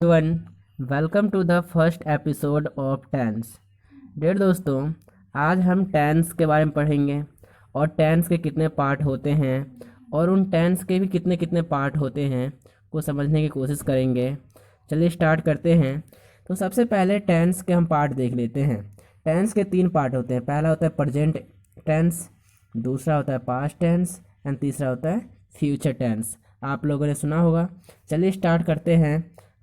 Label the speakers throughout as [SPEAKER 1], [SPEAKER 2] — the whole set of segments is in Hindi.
[SPEAKER 1] One welcome to the first episode of tense. Dear दोस्तों, आज हम टेंस के बारे में पढ़ेंगे और टेंस के कितने पार्ट होते हैं और उन टेंस के भी कितने कितने पार्ट होते हैं को समझने की कोशिश करेंगे। चलिए स्टार्ट करते हैं। तो सबसे पहले टेंस के हम पार्ट देख लेते हैं। टेंस के तीन पार्ट होते हैं। पहला होता है प्रेजेंट टेंस, दूसरा होता है पास्ट टेंस एंड तीसरा होता है फ्यूचर टेंस। आप लोगों ने सुना होगा। चलिए स्टार्ट करते हैं।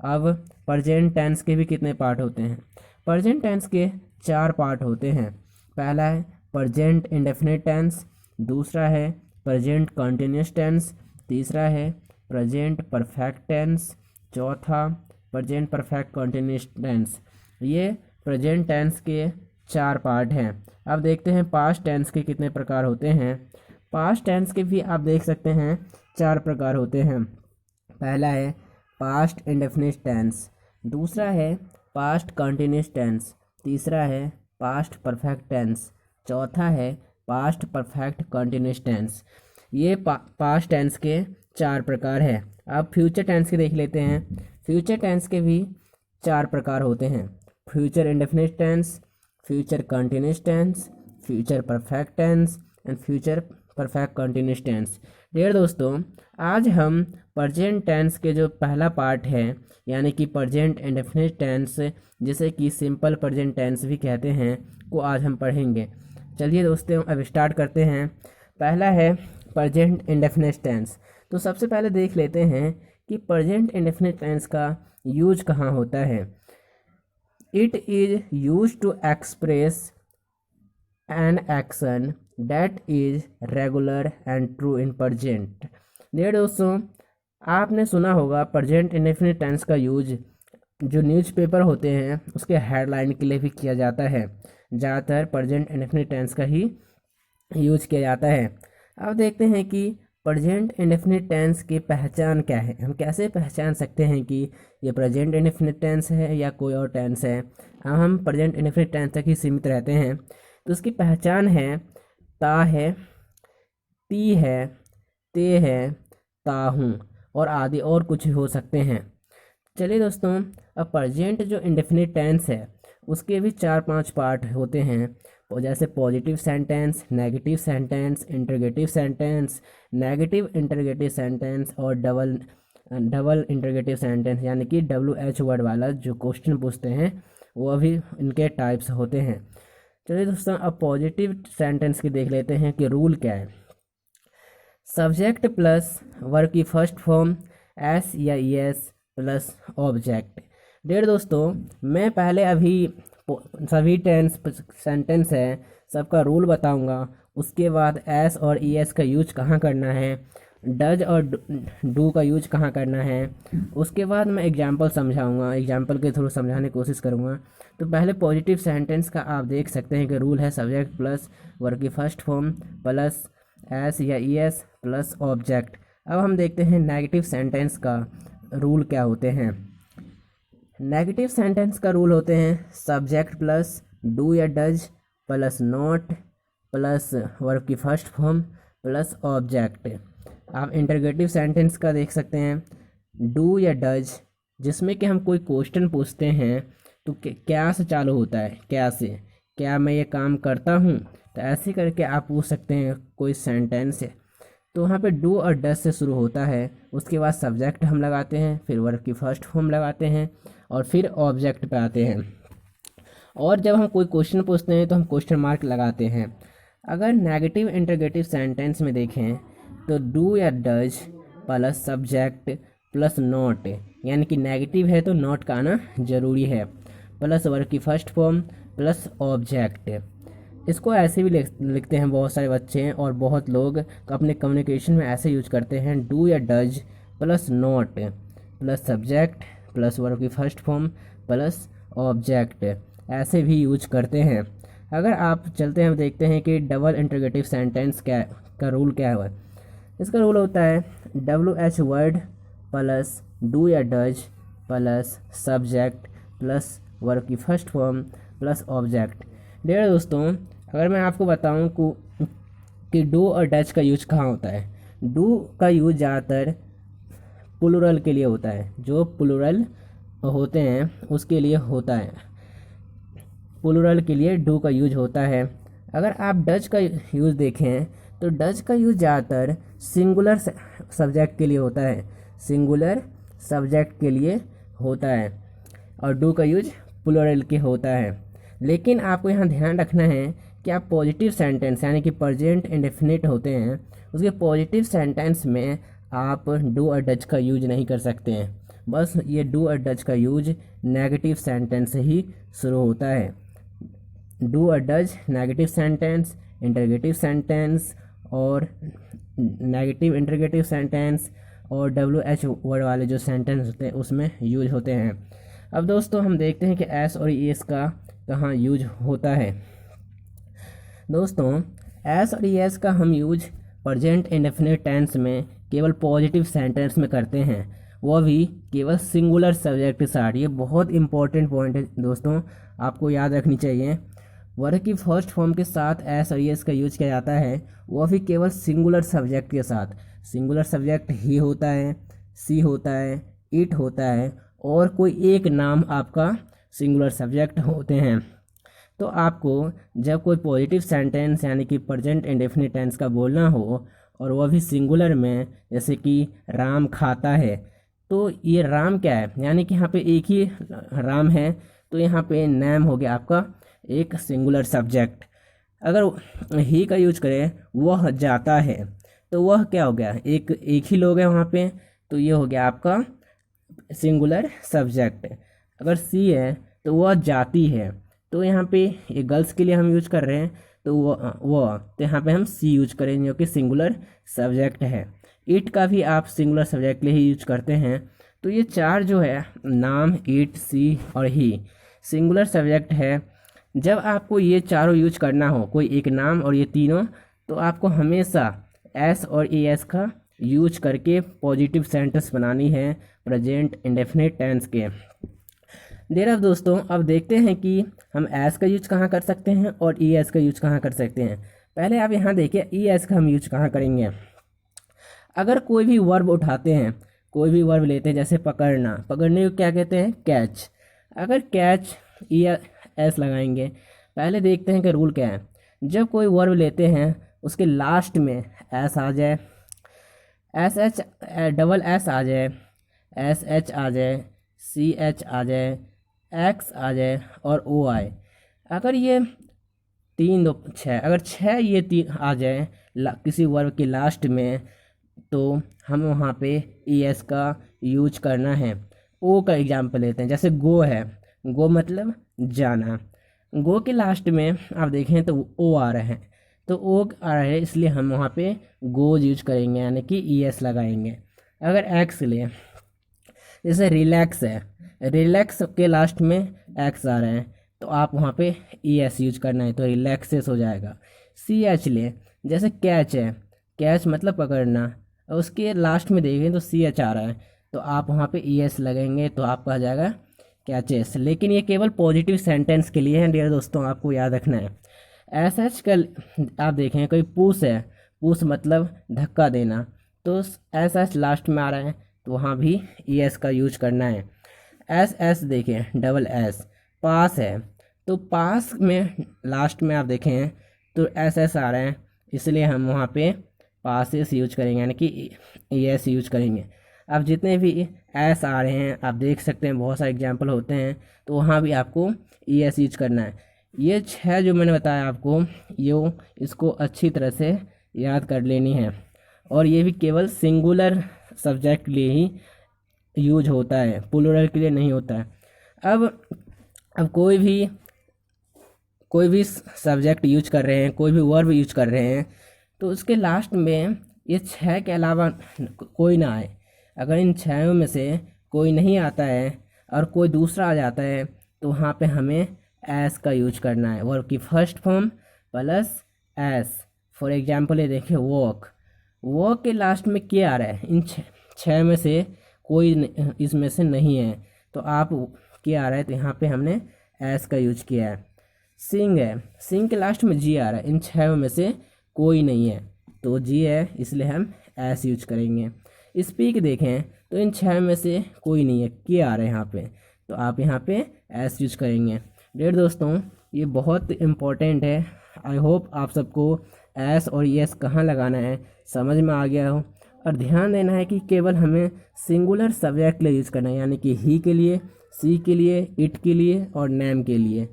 [SPEAKER 1] अब प्रेजेंट टेंस के भी कितने पार्ट होते हैं। प्रेजेंट टेंस के चार पार्ट होते हैं। पहला है प्रेजेंट इंडेफिनिट टेंस, दूसरा है प्रेजेंट कंटिन्यूस टेंस, तीसरा है प्रेजेंट परफेक्ट टेंस, चौथा प्रेजेंट परफेक्ट कंटिन्यूस टेंस। ये प्रेजेंट टेंस के चार पार्ट हैं। अब देखते हैं पास्ट टेंस के कितने प्रकार होते हैं। पास्ट टेंस के भी आप देख सकते हैं चार प्रकार होते हैं। पहला है पास्ट इंडेफिनिट टेंस, दूसरा है पास्ट कंटिन्यूस टेंस, तीसरा है पास्ट परफेक्ट टेंस, चौथा है पास्ट परफेक्ट कंटिन्यूस टेंस। ये पास्ट टेंस के चार प्रकार है। अब फ्यूचर टेंस के देख लेते हैं। फ्यूचर टेंस के भी चार प्रकार होते हैं। Future indefinite tense, future continuous tense, future perfect tense and future perfect continuous tense. Dear दोस्तों, आज हम प्रेजेंट टेंस के जो पहला पार्ट है यानी कि प्रेजेंट इंडेफिनिट टेंस, जिसे कि सिंपल प्रेजेंट टेंस भी कहते हैं, को आज हम पढ़ेंगे। चलिए दोस्तों, अब स्टार्ट करते हैं। पहला है प्रेजेंट इंडेफिनिट टेंस। तो सबसे पहले देख लेते हैं कि प्रेजेंट इंडेफिनिट टेंस का यूज कहाँ होता है। It is use to express an action that is regular and true in present. Dear दोस्तों, आपने सुना होगा प्रेजेंट इंडेफिनिट टेंस का यूज जो न्यूज़पेपर होते हैं उसके हेडलाइन के लिए भी किया जाता है। ज़्यादातर प्रेजेंट इंडेफिनिट टेंस का ही यूज किया जाता है। अब देखते हैं कि प्रेजेंट इंडेफिनिट टेंस की पहचान क्या है। हम कैसे पहचान सकते हैं कि ये प्रेजेंट इंडेफिनिट टेंस है या कोई और टेंस है। हम प्रेजेंट इंडेफिनिट टेंस तक ही सीमित रहते हैं। तो उसकी पहचान है ता है, ती है, ते है, ता हूँ और आदि और कुछ हो सकते हैं। चलिए दोस्तों, अब प्रेजेंट जो इंडेफिनिट टेंस है उसके भी चार पांच पार्ट होते हैं। जैसे positive sentence, negative sentence, interrogative sentence, negative interrogative sentence और डबल डबल इंटरोगेटिव सेंटेंस, यानी कि WH वर्ड वाला जो क्वेश्चन पूछते हैं वो भी इनके टाइप्स होते हैं। चलिए दोस्तों, अब पॉजिटिव सेंटेंस की देख लेते हैं कि रूल क्या है। सब्जेक्ट प्लस वर्ब की फर्स्ट फॉर्म एस या एस प्लस ऑब्जेक्ट। डेढ़ दोस्तों, मैं पहले अभी सभी टेंस सेंटेंस है सबका रूल बताऊंगा। उसके बाद एस और ई एस का यूज कहाँ करना है, डज और डू का यूज कहाँ करना है। उसके बाद मैं एग्जाम्पल समझाऊंगा, एग्जाम्पल के थ्रू समझाने की कोशिश करूंगा। तो पहले पॉजिटिव सेंटेंस का आप देख सकते हैं कि रूल है सब्जेक्ट प्लस वर्ब की फर्स्ट फॉर्म प्लस एस या ई एस प्लस ऑब्जेक्ट। अब हम देखते हैं नेगेटिव सेंटेंस का रूल क्या होते हैं। नेगेटिव सेंटेंस का रूल होते हैं सब्जेक्ट प्लस डू या does plus not plus verb की फर्स्ट फॉर्म प्लस ऑब्जेक्ट। आप इंटरगेटिव सेंटेंस का देख सकते हैं डू या डज, जिसमें कि हम कोई क्वेश्चन पूछते हैं तो क्या से चालू होता है, क्या से, क्या मैं ये काम करता हूँ। तो ऐसे करके आप पूछ सकते हैं कोई सेंटेंस है। तो वहाँ पे डू और डज से शुरू होता है। उसके बाद सब्जेक्ट हम लगाते हैं, फिर वर्ब की फर्स्ट फॉर्म लगाते हैं और फिर ऑब्जेक्ट पे आते हैं। और जब हम कोई क्वेश्चन पूछते हैं तो हम क्वेश्चन मार्क लगाते हैं। अगर नेगेटिव इंटरगेटिव सेंटेंस में देखें तो डू या does plus subject plus not, यानी कि नेगेटिव है तो नॉट का आना जरूरी है, प्लस वर्ब की फर्स्ट फॉर्म प्लस ऑब्जेक्ट। इसको ऐसे भी लिखते हैं बहुत सारे बच्चे और बहुत लोग अपने कम्युनिकेशन में ऐसे यूज करते हैं डू या does plus not plus subject plus verb की फर्स्ट फॉर्म प्लस ऑब्जेक्ट, ऐसे भी यूज करते हैं। अगर आप चलते हैं देखते हैं कि डबल इंटरोगेटिव सेंटेंस क्या का रूल क्या है। इसका रूल होता है WH वर्ड प्लस डू या does plus subject plus verb की फर्स्ट फॉर्म प्लस ऑब्जेक्ट। डेढ़ दोस्तों, अगर मैं आपको बताऊं कि डू और डज का यूज कहाँ होता है। डू का यूज ज़्यादातर प्लूरल के लिए होता है। जो प्लूरल होते हैं उसके लिए होता है, प्लूरल के लिए डू का यूज होता है। अगर आप डज का यूज़ देखें तो डज का यूज ज़्यादातर सिंगुलर सब्जेक्ट के लिए होता है, सिंगुलर सब्जेक्ट के लिए होता है, और डू का यूज प्लूरल के होता है। लेकिन आपको यहाँ ध्यान रखना है कि आप पॉजिटिव सेंटेंस यानी कि प्रेजेंट इंडेफिनिट होते हैं, उसके पॉजिटिव सेंटेंस में आप डू और डज का यूज नहीं कर सकते हैं। बस ये डू और डज का यूज नेगेटिव सेंटेंस से ही शुरू होता है। डू और does negative sentence, interrogative sentence और नेगेटिव इंटरगेटिव सेंटेंस और WH वर्ड वाले जो सेंटेंस होते हैं उसमें यूज होते हैं। अब दोस्तों हम देखते हैं कि एस और ईएस का कहाँ यूज होता है। दोस्तों एस और ईएस का हम यूज प्रेजेंट इंडेफिनिट टेंस में केवल पॉजिटिव सेंटेंस में करते हैं, वो भी केवल सिंगुलर सब्जेक्ट के साथ। ये बहुत इंपॉर्टेंट पॉइंट है दोस्तों, आपको याद रखनी चाहिए। वर्ग की फर्स्ट फॉर्म के साथ एस और ईएस का यूज किया जाता है, वो भी केवल सिंगुलर सब्जेक्ट के साथ। सिंगुलर सब्जेक्ट ही होता है, सी होता है, इट होता है, और कोई एक नाम आपका सिंगुलर सब्जेक्ट होते हैं। तो आपको जब कोई पॉजिटिव सेंटेंस यानी कि प्रेजेंट इंडेफिनिट टेंस का बोलना हो और वह भी सिंगुलर में, जैसे कि राम खाता है, तो ये राम क्या है, यानी कि यहाँ पे एक ही राम है, तो यहाँ पे नेम हो गया आपका एक सिंगुलर सब्जेक्ट। अगर ही का यूज करें वह जाता है, तो वह क्या हो गया, एक ही लोग हैं वहाँ पे, तो ये हो गया आपका सिंगुलर सब्जेक्ट। अगर सी है तो वह जाती है, तो यहाँ पे ये गर्ल्स के लिए हम यूज कर रहे हैं, तो वो तो यहाँ पे हम सी यूज करेंगे जो कि सिंगुलर सब्जेक्ट है। इट का भी आप सिंगुलर सब्जेक्ट के लिए ही यूज करते हैं। तो ये चार जो है नाम, इट, सी और ही सिंगुलर सब्जेक्ट है। जब आपको ये चारों यूज करना हो, कोई एक नाम और ये तीनों, तो आपको हमेशा एस और ई एस का यूज करके पॉजिटिव सेंटेंस बनानी है प्रेजेंट इंडेफिनिट टेंस के। अब दोस्तों अब देखते हैं कि हम एस का यूज कहाँ कर सकते हैं और ई एस का यूज कहाँ कर सकते हैं। पहले आप यहाँ देखिए ई एस का हम यूज कहाँ करेंगे। अगर कोई भी वर्ब उठाते हैं, कोई भी वर्ब लेते हैं, जैसे पकड़ना, पकड़ने को क्या कहते हैं, कैच। अगर कैच ई एस लगाएंगे, पहले देखते हैं कि रूल क्या है। जब कोई वर्ब लेते हैं उसके लास्ट में एस आ जाए, एस एच डबल एस आ जाए, एस एच आ जाए, सी एच आ जाए, एक्स आ जाए और ओ आए। अगर ये तीन दो छः, अगर छः ये तीन आ जाए किसी वर्ब के लास्ट में, तो हम वहाँ पे ई एस का यूज करना है। ओ का एग्जाम्पल लेते हैं, जैसे गो है, गो मतलब जाना, गो के लास्ट में आप देखें तो ओ आ रहा है, तो ओ आ रहा है इसलिए हम वहाँ पे गो यूज करेंगे, यानी कि ई एस लगाएंगे। अगर एक्स ले, जैसे रिलैक्स है, रिलैक्स के लास्ट में एक्स आ रहा है, तो आप वहाँ पे ई एस यूज करना है, तो रिलैक्सेस हो जाएगा। सी एच ले, जैसे कैच है, कैच मतलब पकड़ना, और उसके लास्ट में देखें तो सी एच आ रहा है, तो आप वहाँ पे ई एस लगेंगे, तो आपका आ जाएगा कैचेस। लेकिन ये केवल पॉजिटिव सेंटेंस के लिए है डियर दोस्तों, आपको याद रखना है। एस एच का आप देखें कोई पुश है, पुश मतलब धक्का देना, तो एस एच लास्ट में आ रहा है, तो वहाँ भी ई एस का यूज करना है। एस एस देखें डबल एस, पास है, तो पास में लास्ट में आप देखें तो एस एस आ रहा है, इसलिए हम वहाँ पे पासेस यूज करेंगे, यानी कि ई एस यूज करेंगे। अब जितने भी एस आ रहे हैं आप देख सकते हैं, बहुत सारे एग्जाम्पल होते हैं, तो वहाँ भी आपको ई एस यूज करना है। ये छः जो मैंने बताया आपको, ये इसको अच्छी तरह से याद कर लेनी है, और ये भी केवल सिंगुलर सब्जेक्ट के लिए ही यूज होता है, प्लूरल के लिए नहीं होता है। अब कोई भी सब्जेक्ट यूज कर रहे हैं, कोई भी वर्ब यूज कर रहे हैं, तो उसके लास्ट में ये छः के अलावा कोई ना आए। अगर इन छयों में से कोई नहीं आता है और कोई दूसरा आ जाता है, तो वहाँ पे हमें एस का यूज करना है, वर्ब की first form plus S. For example ये देखिए वॉक, वॉक के लास्ट में क्या आ रहा है, इन छः में से कोई इसमें से नहीं है, तो आप क्या आ रहा है, तो यहाँ पे हमने एस का यूज किया है। सिंग है, सिंग के लास्ट में जी आ रहा है, इन छः में से कोई नहीं है, तो जी है, इसलिए हम एस यूज करेंगे। स्पीक देखें तो इन छः में से कोई नहीं है, क्या आ रहा है यहाँ पे, तो आप यहाँ पे एस यूज करेंगे। डियर दोस्तों, ये बहुत इम्पोर्टेंट है। आई होप आप सबको एस और यस कहाँ लगाना है समझ में आ गया हो। और ध्यान देना है कि केवल हमें सिंगुलर सब्जेक्ट के लिए यूज़ करना है, यानी कि ही के लिए, सी के लिए, इट के लिए और नेम के लिए,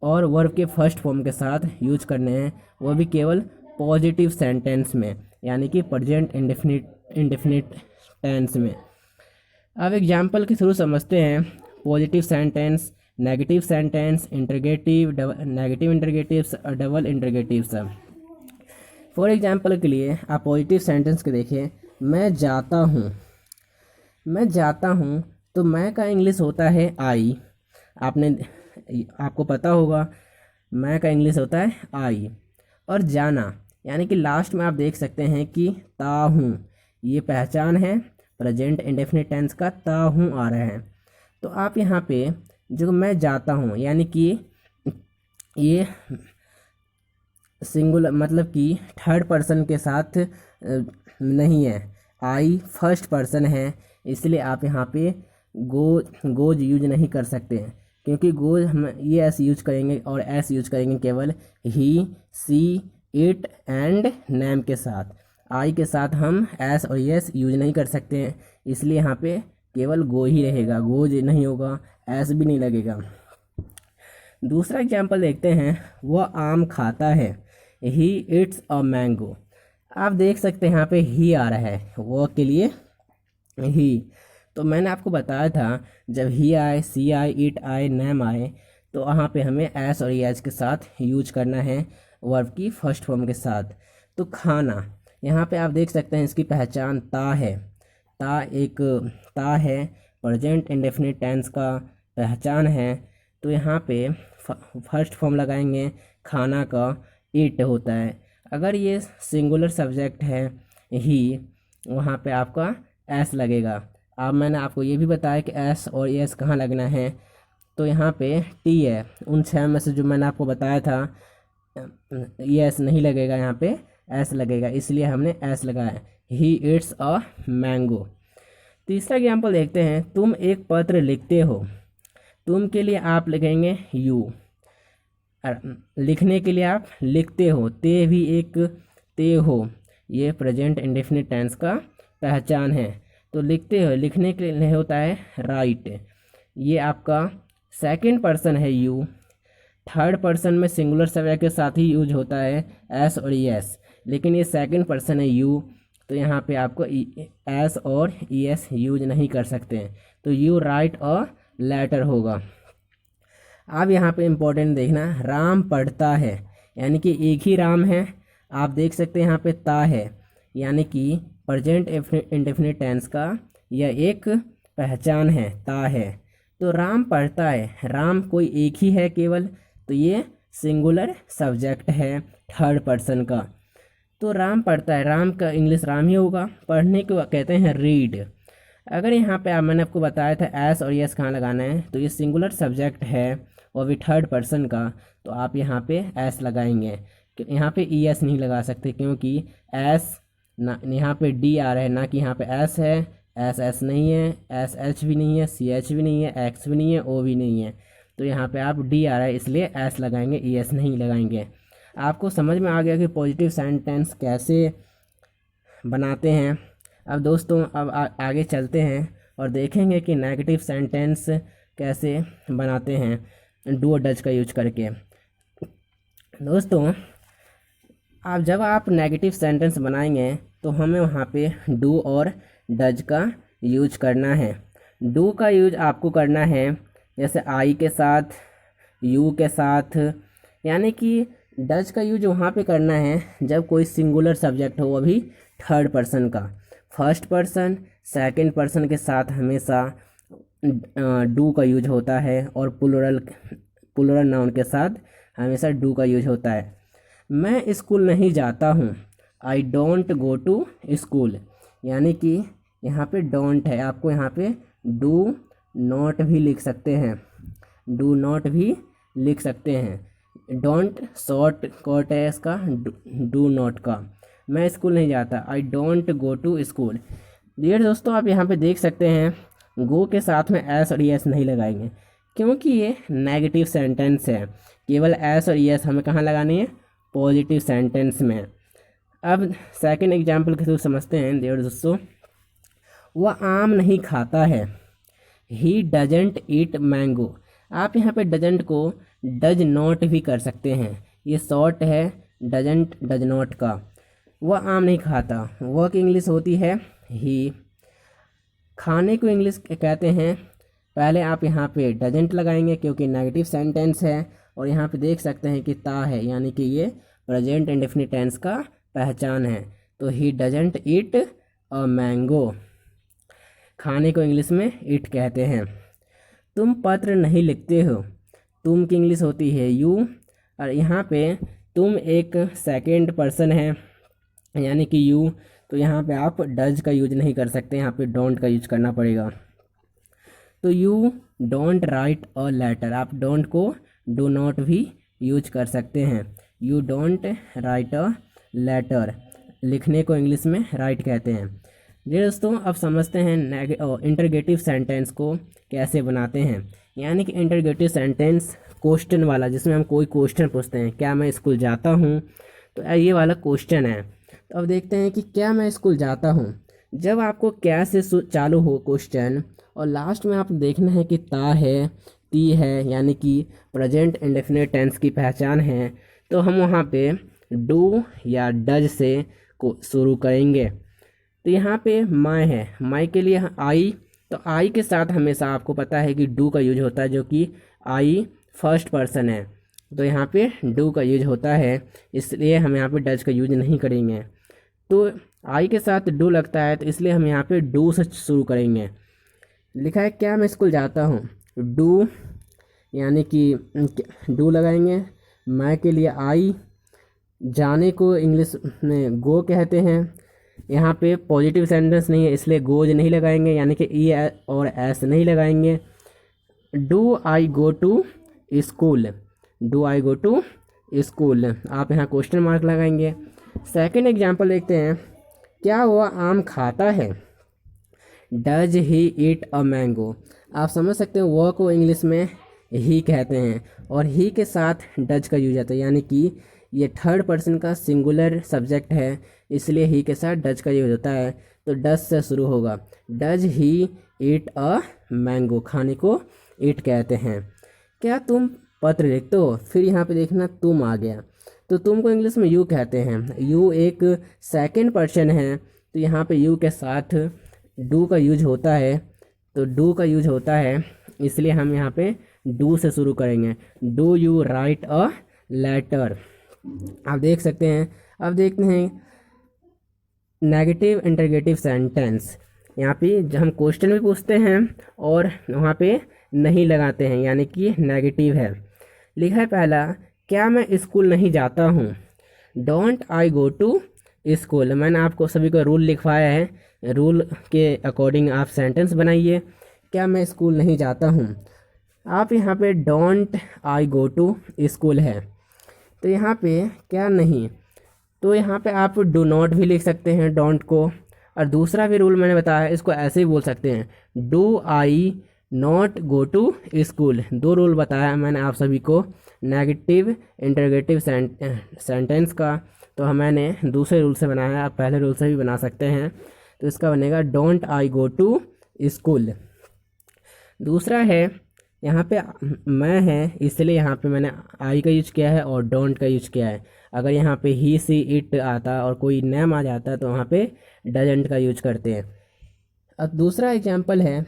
[SPEAKER 1] और वर्ब के फर्स्ट फॉर्म के साथ यूज करने हैं, वो भी केवल पॉजिटिव सेंटेंस में, यानी कि प्रेजेंट इंडेफिनिट टेंस में। अब एग्जाम्पल के थ्रू समझते हैं positive sentence, negative sentence, interrogative, negative interrogatives और डबल इंटरगेटिव्स। फॉर एग्जाम्पल के लिए आप पॉजिटिव सेंटेंस के देखिए, मैं जाता हूँ। मैं जाता हूँ तो मैं का इंग्लिश होता है आई। आपको पता होगा मैं का इंग्लिश होता है आई। और जाना यानी कि लास्ट में आप देख सकते हैं कि ता हूँ, ये पहचान है, प्रेजेंट इंडेफिनिट टेंस का ता हूँ आ रहा है। तो आप यहाँ पे जो मैं जाता हूँ यानी कि ये सिंगुलर मतलब कि थर्ड पर्सन के साथ नहीं है, आई फर्स्ट पर्सन है, इसलिए आप यहाँ पे गोज यूज नहीं कर सकते हैं, क्योंकि गोज हम ये एस यूज करेंगे और एस यूज करेंगे केवल ही, सी, इट एंड नेम के साथ। आई के साथ हम एस और यस यूज नहीं कर सकते हैं, इसलिए यहाँ पे केवल गो ही रहेगा, गोज नहीं होगा, एस भी नहीं लगेगा। दूसरा एग्जाम्पल देखते हैं, वह आम खाता है, ही इट्स अ मैंगो। आप देख सकते हैं यहाँ पे ही आ रहा है, वो के लिए ही। तो मैंने आपको बताया था जब ही आए, सी आए, इट आए, नेम आए, तो वहाँ पे हमें एस और एच के साथ यूज करना है, वर्ब की फर्स्ट फॉर्म के साथ। तो खाना, यहाँ पे आप देख सकते हैं इसकी पहचान ता है, ता है, प्रेजेंट इंडेफिनिट टेंस का पहचान है। तो यहाँ पे फर्स्ट फॉर्म लगाएंगे खाना का, इट होता है। अगर ये सिंगुलर सब्जेक्ट है ही, वहाँ पे आपका एस लगेगा। अब मैंने आपको ये भी बताया कि एस और एस कहाँ लगना है, तो यहाँ पे टी है, उन 6 में से जो मैंने आपको बताया था, एस नहीं लगेगा, यहाँ पे एस लगेगा, इसलिए हमने एस लगाया, ही इट्स अ मैंगो। तीसरा एग्जाम्पल देखते हैं, तुम एक पत्र लिखते हो। तुम के लिए आप लिखेंगे यू, लिखने के लिए आप लिखते हो, ते भी एक ते हो, ये प्रेजेंट इंडेफिनिट टेंस का पहचान है। तो लिखते हो, लिखने के लिए होता है राइट, ये आपका सेकंड पर्सन है यू। थर्ड पर्सन में सिंगुलर सब्जेक्ट के साथ ही यूज होता है एस और एस, लेकिन ये सेकंड पर्सन है यू, तो यहाँ पे आपको एस और एस यूज नहीं कर सकते हैं, तो यू राइट अ लेटर होगा। अब यहाँ पे इम्पोर्टेंट देखना, राम पढ़ता है, यानी कि एक ही राम है। आप देख सकते हैं यहाँ पे ता है, यानी कि प्रेजेंट इंडेफिनिट टेंस का यह एक पहचान है, ता है। तो राम पढ़ता है, राम कोई एक ही है केवल, तो ये सिंगुलर सब्जेक्ट है थर्ड पर्सन का। तो राम पढ़ता है, राम का इंग्लिश राम ही होगा, पढ़ने को कहते हैं रीड। अगर यहाँ पे मैंने आपको बताया था एस और यस कहाँ लगाना है, तो ये सिंगुलर सब्जेक्ट है और भी थर्ड पर्सन का, तो आप यहाँ पे एस लगाएंगे। यहाँ पे ई एस नहीं लगा सकते, क्योंकि एस ना, यहाँ पे डी आ रहा है, ना कि यहाँ पे एस है, एस एस नहीं है, एस एच भी नहीं है, सी एच भी नहीं है, एक्स भी नहीं है, ओ भी नहीं है, तो यहाँ पे आप डी आ रहा है, इसलिए एस लगाएंगे, ई एस नहीं लगाएंगे। आपको समझ में आ गया कि पॉजिटिव सेंटेंस कैसे बनाते हैं। अब दोस्तों अब आगे चलते हैं और देखेंगे कि नेगेटिव सेंटेंस कैसे बनाते हैं डू और डज का यूज करके। दोस्तों अब जब आप नेगेटिव सेंटेंस बनाएंगे तो हमें वहाँ पे डू और डज का यूज करना है। डू का यूज आपको करना है जैसे आई के साथ, यू के साथ, यानी कि डज का यूज वहाँ पे करना है जब कोई सिंगुलर सब्जेक्ट हो, वो भी थर्ड पर्सन का। फर्स्ट पर्सन सेकंड पर्सन के साथ हमेशा डू का यूज होता है, और प्लूरल नाउन के साथ हमेशा डू का यूज होता है। मैं स्कूल नहीं जाता हूँ, I don't go to school, यानी कि यहाँ पे डोंट है, आपको यहाँ पे डू नॉट भी लिख सकते हैं, डू नॉट भी लिख सकते हैं। डोंट शॉर्ट कॉट है इसका डू नॉट का। मैं स्कूल नहीं जाता, I don't go to school. Dear दोस्तों आप यहाँ पे देख सकते हैं गो के साथ में एस और एस नहीं लगाएंगे क्योंकि ये नेगेटिव सेंटेंस है। केवल एस और एस हमें कहाँ लगानी है? पॉजिटिव सेंटेंस में। अब सेकंड एग्जाम्पल के थ्रू समझते हैं देयर दोस्तों। वह आम नहीं खाता है। He doesn't eat mango. आप यहाँ पे डजेंट को डज नॉट भी कर सकते हैं, ये शॉर्ट है डजेंट डज नॉट का। वह आम नहीं खाता, वह की इंग्लिश होती है ही। खाने को इंग्लिश कहते हैं, पहले आप यहाँ पे डजेंट लगाएंगे क्योंकि नेगेटिव सेंटेंस है, और यहाँ पे देख सकते हैं कि ता है, यानी कि ये प्रेजेंट इंडेफिनिट टेंस का पहचान है। तो he doesn't eat a mango. खाने को इंग्लिश में ईट कहते हैं। तुम पत्र नहीं लिखते हो। तुम की इंग्लिश होती है यू, और यहाँ पे तुम एक सेकंड पर्सन है यानी कि यू, तो यहाँ पे आप डज का यूज नहीं कर सकते, यहाँ पे डोंट का यूज करना पड़ेगा। तो you don't write a letter, आप डोंट को डू नॉट भी यूज कर सकते हैं। You don't write a letter, लिखने को इंग्लिश में राइट कहते हैं। जी दोस्तों, अब समझते हैं इंटरगेटिव सेंटेंस को कैसे बनाते हैं। यानी कि इंटरगेटिव सेंटेंस क्वेश्चन वाला, जिसमें हम कोई क्वेश्चन पूछते हैं, क्या मैं स्कूल जाता हूँ, तो ये वाला क्वेश्चन है। तो अब देखते हैं कि क्या मैं स्कूल जाता हूँ। जब आपको क्या से चालू हो क्वेश्चन और लास्ट में आप देखना है कि ता है, ती है, यानी कि प्रेजेंट इंडेफिनिट टेंस की पहचान है, तो हम वहाँ पे डू या डज से को शुरू करेंगे। तो यहाँ पे माई है, माई के लिए आई, तो आई के साथ हमेशा आपको पता है कि डू का यूज होता है, जो कि आई फर्स्ट पर्सन है, तो यहाँ पे डू का यूज होता है, इसलिए हम यहाँ पे डज का यूज नहीं करेंगे। तो आई के साथ डू लगता है, तो इसलिए हम यहाँ पे डू से शुरू करेंगे। लिखा है क्या मैं स्कूल जाता हूँ, डू यानी कि डू लगाएंगे। मैं के लिए आई, जाने को इंग्लिश में गो कहते हैं। यहाँ पे पॉजिटिव सेंटेंस नहीं है इसलिए गोज नहीं लगाएंगे, यानी कि ई और एस नहीं लगाएंगे। Do I go to school, do I go to school, आप यहाँ क्वेश्चन मार्क लगाएंगे। सेकंड एग्जांपल देखते हैं, क्या वह आम खाता है। Does he eat a mango, आप समझ सकते हैं वह को इंग्लिश में ही कहते हैं, और ही के साथ डज का यूज आता है, यानी कि ये थर्ड पर्सन का सिंगुलर सब्जेक्ट है, इसलिए ही के साथ डज का यूज होता है। तो डज से शुरू होगा। Does he eat a mango, खाने को ईट कहते हैं। क्या तुम पत्र लिखते हो, फिर यहाँ पे देखना तुम आ गया, तो तुम को इंग्लिश में यू कहते हैं। यू एक सेकंड पर्सन है, तो यहाँ पे यू के साथ डू का यूज होता है, तो डू का यूज होता है, इसलिए हम यहाँ पे डू से शुरू करेंगे। Do you write a letter, आप देख सकते हैं। अब देखते हैं नेगेटिव इंटरगेटिव सेंटेंस। यहाँ पे हम क्वेश्चन भी पूछते हैं और वहाँ पे नहीं लगाते हैं, यानी कि नेगेटिव है। लिखा है पहला, क्या मैं स्कूल नहीं जाता हूँ। Don't I go to school, मैंने आपको सभी को रूल लिखवाया है, रूल के अकॉर्डिंग आप सेंटेंस बनाइए। क्या मैं स्कूल नहीं जाता हूँ, आप यहाँ पे don't I go to school है, तो यहाँ पे क्या नहीं, तो यहाँ पे आप डू नॉट भी लिख सकते हैं डोंट को। और दूसरा भी रूल मैंने बताया है, इसको ऐसे ही बोल सकते हैं, do I not go to school. दो रूल बताया मैंने आप सभी को नेगेटिव इंटरगेटिव सेंटेंस का, तो मैंने दूसरे रूल से बनाया है, आप पहले रूल से भी बना सकते हैं। तो इसका बनेगा don't I go to school. दूसरा है यहाँ पे मैं है, इसलिए यहाँ पे मैंने आई का यूज किया है और डोंट का यूज किया है। अगर यहाँ पे ही सी इट आता और कोई नेम आ जाता तो वहाँ पे डजेंट का यूज करते हैं। अब दूसरा एग्जाम्पल है,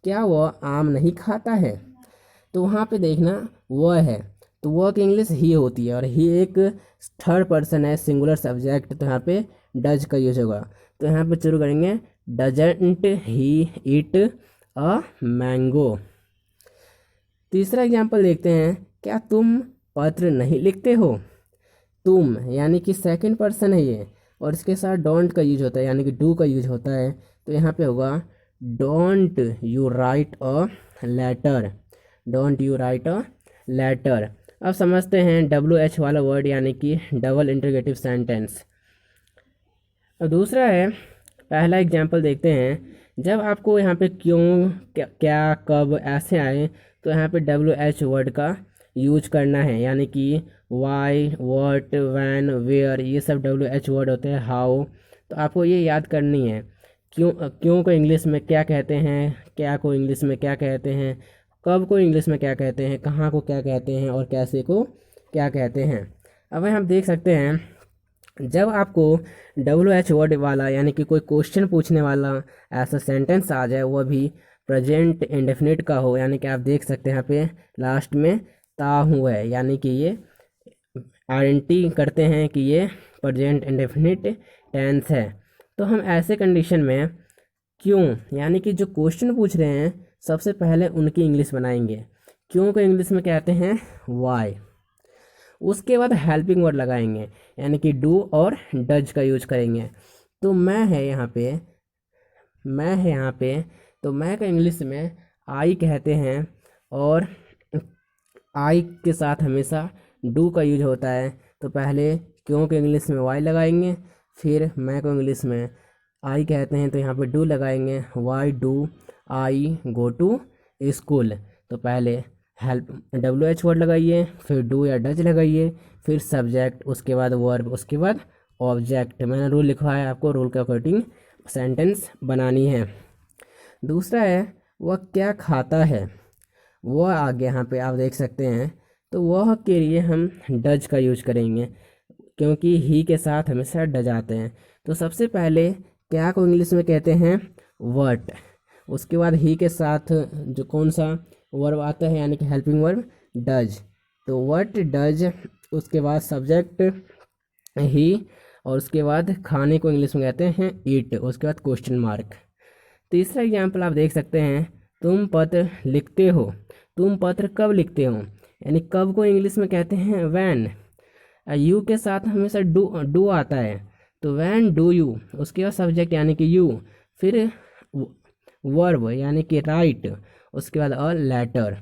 [SPEAKER 1] क्या वह आम नहीं खाता है, तो वहाँ पे देखना वह है, तो वह की इंग्लिश ही होती है, और ही एक थर्ड पर्सन है, सिंगुलर सब्जेक्ट, तो यहाँ पे डज का यूज होगा। तो यहाँ पे शुरू करेंगे, doesn't he eat a mango. तीसरा एग्जाम्पल देखते हैं, क्या तुम पत्र नहीं लिखते हो। तुम यानी कि सेकंड पर्सन है ये, और इसके साथ डोंट का यूज होता है, यानी कि डू का यूज होता है, तो यहाँ पे होगा don't you write a letter, don't you write a letter. अब समझते हैं WH वाला वर्ड, यानी कि डबल इंटरगेटिव सेंटेंस। अब दूसरा है, पहला एग्जाम्पल देखते हैं, जब आपको यहाँ पे क्यों, क्या, कब ऐसे आए तो यहाँ पे WH वर्ड का यूज करना है, यानी कि वाई, व्हाट, व्हेन, वेयर, ये सब WH वर्ड होते हैं। हाउ, तो आपको ये याद करनी है। क्यों को इंग्लिश में क्या कहते हैं, क्या को इंग्लिश में क्या कहते हैं, कब को इंग्लिश में क्या कहते हैं, कहाँ को क्या कहते हैं और कैसे को क्या कहते हैं। अब हम देख सकते हैं, जब आपको WH वर्ड वाला यानी कि कोई क्वेश्चन पूछने वाला ऐसा सेंटेंस आ जाए, वो भी प्रेजेंट इंडेफिनिट का हो, यानी कि आप देख सकते हैं यहाँ पे लास्ट में ता हुआ है, यानी कि ये आइडेंटिटी करते हैं कि ये प्रेजेंट इंडेफिनिट टेंस है। तो हम ऐसे कंडीशन में क्यों, यानी कि जो क्वेश्चन पूछ रहे हैं, सबसे पहले उनकी इंग्लिश बनाएंगे। क्यों को इंग्लिश में कहते हैं वाई। उसके बाद हेल्पिंग वर्ड लगाएंगे, यानी कि डू और डज का यूज करेंगे। तो मैं है यहाँ पे, तो मैं का इंग्लिश में आई कहते हैं, और आई के साथ हमेशा डू का यूज होता है। तो पहले क्यों के इंग्लिश में वाई लगाएंगे, फिर मैं को इंग्लिश में आई कहते हैं तो यहाँ पे डू लगाएंगे। Why do I go to school. तो पहले हेल्प WH वर्ड लगाइए, फिर डू या डज लगाइए, फिर सब्जेक्ट, उसके बाद वर्ब, उसके बाद ऑब्जेक्ट। मैंने रूल लिखवा है, आपको रूल के अकॉर्डिंग सेंटेंस बनानी है। दूसरा है वह क्या खाता है, वह आगे यहाँ पे आप देख सकते हैं। तो वह के लिए हम डज का यूज करेंगे, क्योंकि ही के साथ हमेशा डज आते हैं। तो सबसे पहले क्या को इंग्लिश में कहते हैं व्हाट। उसके बाद ही के साथ जो कौन सा वर्ब आता है, यानी कि हेल्पिंग वर्ब डज। तो व्हाट डज, उसके बाद सब्जेक्ट ही, और उसके बाद खाने को इंग्लिश में कहते हैं ईट, उसके बाद क्वेश्चन मार्क। तीसरा एग्जाम्पल आप देख सकते हैं, तुम पत्र लिखते हो। तुम पत्र कब लिखते हो, यानी कब को इंग्लिश में कहते हैं व्हेन। यू के साथ हमेशा डू आता है, तो व्हेन डू यू। उसके बाद सब्जेक्ट यानी कि यू, फिर वर्ब यानी कि राइट, उसके बाद अ लेटर।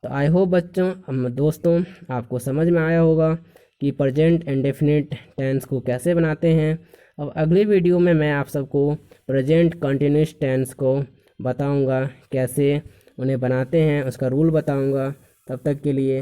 [SPEAKER 1] तो आई होप बच्चों, दोस्तों, आपको समझ में आया होगा कि प्रेजेंट इंडेफिनिट टेंस को कैसे बनाते हैं। अब अगली वीडियो में मैं आप सबको प्रेजेंट कंटिन्यूस टेंस को बताऊंगा कैसे उन्हें बनाते हैं, उसका रूल बताऊंगा। तब तक के लिए